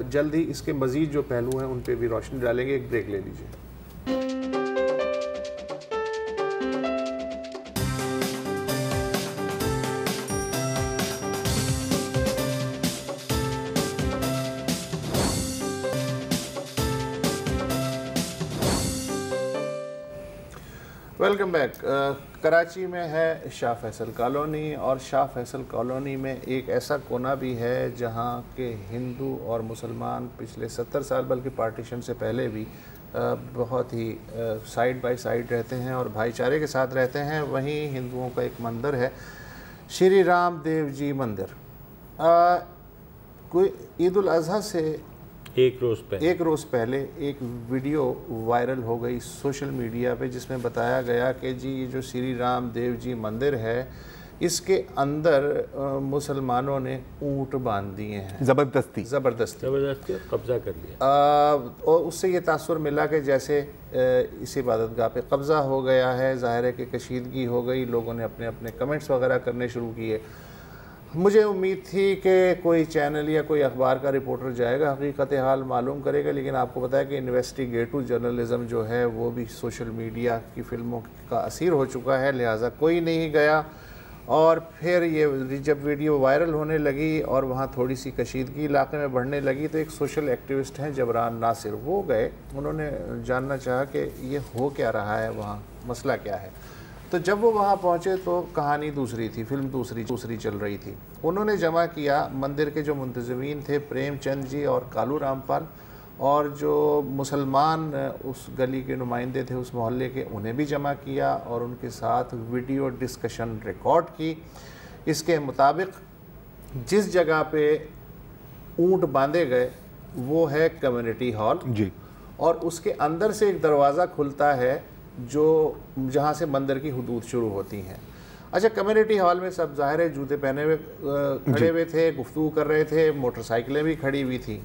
जल्द ही इसके मज़ीद जो पहलू हैं उन पे भी रोशनी डालेंगे। एक ब्रेक ले लीजिए। Welcome back. कराची में है शाह फैसल कॉलोनी और शाह फैसल कॉलोनी में एक ऐसा कोना भी है जहां के हिंदू और मुसलमान पिछले 70 साल बल्कि पार्टीशन से पहले भी बहुत ही साइड बाय साइड रहते हैं और भाईचारे के साथ रहते हैं। वहीं हिंदुओं का एक मंदिर है श्री राम देव जी मंदिर। कोई ईद उल अज़हा से एक रोज़ पहले एक वीडियो वायरल हो गई सोशल मीडिया पे जिसमें बताया गया कि जी ये जो श्री राम देव जी मंदिर है इसके अंदर मुसलमानों ने ऊँट बांध दिए हैं, ज़बरदस्ती कब्जा कर लिया। और उससे ये तासुर मिला कि जैसे इस इबादतगाह पे कब्ज़ा हो गया है, ज़ाहिर है कि कशीदगी हो गई, लोगों ने अपने अपने कमेंट्स वगैरह करने शुरू किए। मुझे उम्मीद थी कि कोई चैनल या कोई अखबार का रिपोर्टर जाएगा, हकीकत हाल मालूम करेगा, लेकिन आपको पता है कि इन्वेस्टिगेटिव जर्नलिज़म जो है वो भी सोशल मीडिया की फ़िल्मों का असीर हो चुका है, लिहाजा कोई नहीं गया। और फिर ये जब वीडियो वायरल होने लगी और वहाँ थोड़ी सी कशीदगी इलाके में बढ़ने लगी तो एक सोशल एक्टिविस्ट हैं जबरान नासिर, वो गए, उन्होंने जानना चाहा कि ये हो क्या रहा है, वहाँ मसला क्या है। तो जब वो वहाँ पहुँचे तो कहानी दूसरी थी, फिल्म दूसरी चल रही थी। उन्होंने जमा किया मंदिर के जो मुंतज़मीन थे प्रेमचंद जी और कालू रामपाल, और जो मुसलमान उस गली के नुमाइंदे थे उस मोहल्ले के, उन्हें भी जमा किया और उनके साथ वीडियो डिस्कशन रिकॉर्ड की। इसके मुताबिक जिस जगह पे ऊँट बांधे गए वो है कम्युनिटी हॉल जी, और उसके अंदर से एक दरवाज़ा खुलता है जो जहाँ से मंदिर की हुदूद शुरू होती हैं। अच्छा, कम्युनिटी हॉल में सब ज़ाहिर है जूते पहने हुए खड़े हुए थे, गुफ्तगू कर रहे थे, मोटरसाइकिलें भी खड़ी हुई थी।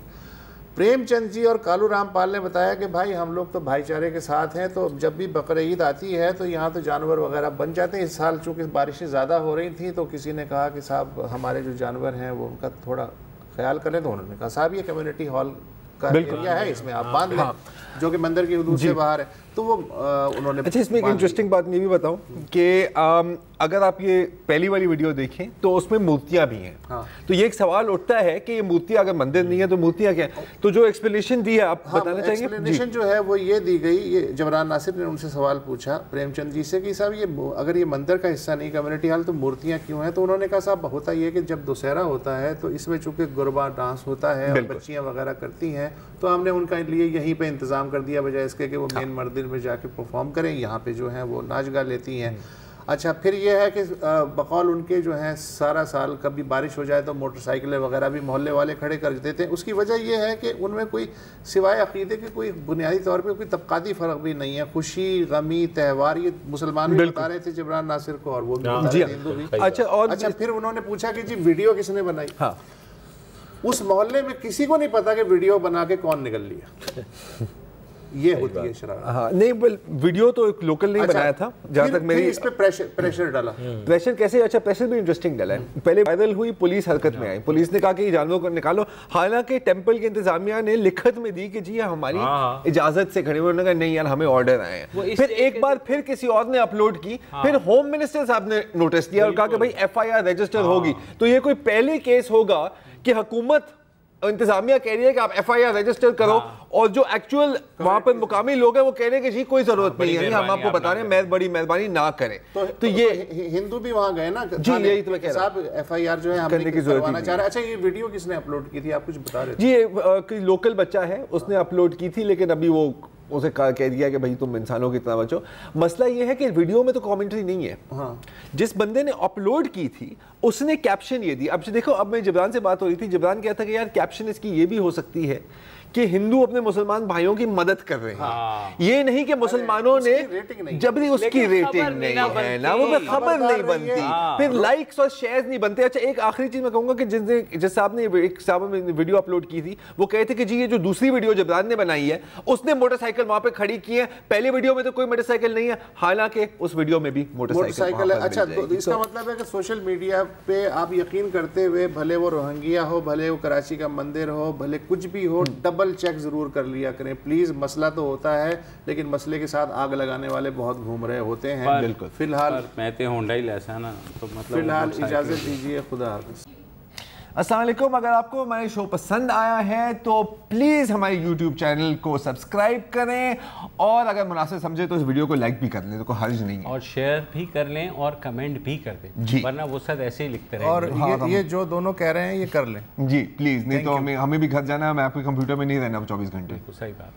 प्रेमचंद जी और कालू रामपाल ने बताया कि भाई हम लोग तो भाईचारे के साथ हैं, तो जब भी बकरीद आती है तो यहाँ तो जानवर वगैरह बन जाते हैं। इस साल चूँकि बारिशें ज़्यादा हो रही थी तो किसी ने कहा कि साहब हमारे जो जानवर हैं वो उनका थोड़ा ख्याल करें, तो उन्होंने कहा साहब ये कम्युनिटी हॉल का एरिया है, इसमें आप बांध लें, जो कि मंदिर की हुदूद से बाहर है। तो वो उन्होंने अच्छा, इसमें एक इंटरेस्टिंग बात मैं भी बताऊं कि अगर आप ये पहली वाली वीडियो देखें तो उसमें मूर्तियां भी हैं। हाँ। तो ये एक सवाल उठता है कि ये मूर्तियां अगर मंदिर नहीं है तो मूर्तियां क्या है? तो जो एक्सप्लेनेशन दी है आप बताना चाहेंगे? एक्सप्लेनेशन जो है वो ये दी गई, ये जबरान नासिर ने उनसे सवाल पूछा प्रेमचंद जी से कि साहब ये अगर ये मंदिर का हिस्सा नहीं कम्युनिटी हॉल तो मूर्तियां क्यों हैं? तो उन्होंने कहा साहब होता ये कि जब दशहरा होता है तो इसमें चूंकि गुरबा डांस होता है और बच्चियां वगैरह करती हैं तो हमने उनका लिए यहीं पे इंतजाम कर दिया बजाय इसके कि वो मेन मंदिर में जाके परफॉर्म करें, यहाँ पे जो है वो नाच गा लेती हैं। अच्छा, फिर ये है कि बकौल उनके जो है सारा साल कभी बारिश हो जाए तो मोटरसाइकिलें वगैरह भी मोहल्ले वाले खड़े कर देते हैं। उसकी वजह यह है कि उनमें कोई सिवाय अकीदे के कोई बुनियादी तौर पे कोई तबकाती फ़र्क भी नहीं है। खुशी गमी त्यौहार ये मुसलमान भी बता रहे थे जबरान नासिर को और वो भी बता रहे थे हिंदू भी। अच्छा, फिर उन्होंने पूछा कि जी वीडियो किसने बनाई? हाँ, उस मोहल्ले में किसी को नहीं पता कि वीडियो बना के कौन निकल लिया। ये होती है शरारत। हाँ, नहीं वीडियो तो एक लोकल नहीं बनाया था जहाँ तक मेरी इस पे प्रेशर डाला। प्रेशर कैसे? अच्छा, प्रेशर भी इंटरेस्टिंग डाला है। पहले वायरल हुई, पुलिस हरकत में आई, पुलिस ने कहा कि जानवरों को निकालो। हालांकि टेंपल के इंतजामिया ने लिखत में दी कि जी हमारी इजाजत से खड़े हुए, उन्होंने कहा नहीं यार हमें ऑर्डर आए हैं। फिर एक बार फिर किसी और ने अपलोड की, फिर होम मिनिस्टर साहब ने नोटिस दिया और कहा कि भाई FIR रजिस्टर होगी। तो ये कोई पहले केस होगा कि हुकूमत इंतजामिया कह रही है कि आप FIR रजिस्टर करो और जो एक्चुअल वहां पर मुकामी लोग हैं वो कह रहे हैं कि जी कोई जरूरत नहीं है, हम आपको बता रहे हैं, बड़ी मेहरबानी ना करें। तो ये हिंदू भी वहां गए ना जी, यही तो मैं कह रहा हूं, साहब FIR जो है हमने करवाना चाह रहे। अच्छा, ये वीडियो किसने अपलोड की थी, आप कुछ बता रहे थे? जी, लोकल बच्चा है, उसने अपलोड की थी, लेकिन अभी वो उसे कह दिया कि भाई तुम इंसानों की तरह बचो। मसला ये है कि वीडियो में तो कमेंट्री नहीं है। हाँ। जिस बंदे ने अपलोड की थी उसने कैप्शन ये दी। अब देखो, अब मैं जबरान से बात हो रही थी, जबरान कहता कि यार कैप्शन इसकी ये भी हो सकती है कि हिंदू अपने मुसलमान भाइयों की मदद कर रहे हैं। हाँ। ये नहीं कि मुसलमानों ने जबरी उसकी रेटिंग नहीं है ना, वो खबर नहीं बनती, फिर लाइक्स और शेयर्स नहीं बनते। अच्छा, एक आखिरी चीज मैं कहूंगा कि जिस साहब ने एक साहब ने वीडियो अपलोड की थी वो कहते कि जी ये जो दूसरी वीडियो जबरान ने बनाई है उसने मोटरसाइकिल वहां पे खड़ी की है, पहले वीडियो में तो कोई मोटरसाइकिल नहीं है, हालांकि उस वीडियो में भी मोटरसाइकिल है। अच्छा, तो इसका मतलब है कि सोशल मीडिया पे आप यकीन करते हुए, भले वो रोहिंग्या हो, भले वो कराची का मंदिर हो, भले कुछ भी हो, डबल चेक जरूर कर लिया करें प्लीज। मसला तो होता है लेकिन मसले के साथ आग लगाने वाले बहुत घूम रहे होते हैं। बिल्कुल। फिलहाल मैं तो होंडा ही ऐसा ना, तो मतलब फिलहाल इजाजत दीजिए, खुदा हाफिज़। अस्सलाम वालेकुम। अगर आपको हमारे शो पसंद आया है तो प्लीज़ हमारे YouTube चैनल को सब्सक्राइब करें और अगर मुनासिब समझे तो इस वीडियो को लाइक भी कर लें, तो कोई हर्ज नहीं है, और शेयर भी कर लें और कमेंट भी कर दें, वरना वो सब ऐसे ही लिखते रहेंगे। और ये जो दोनों कह रहे हैं ये कर लें जी प्लीज़, नहीं तो हमें भी घर जाना है, मैं आपके कंप्यूटर में नहीं रहना 24 घंटे। सही बात।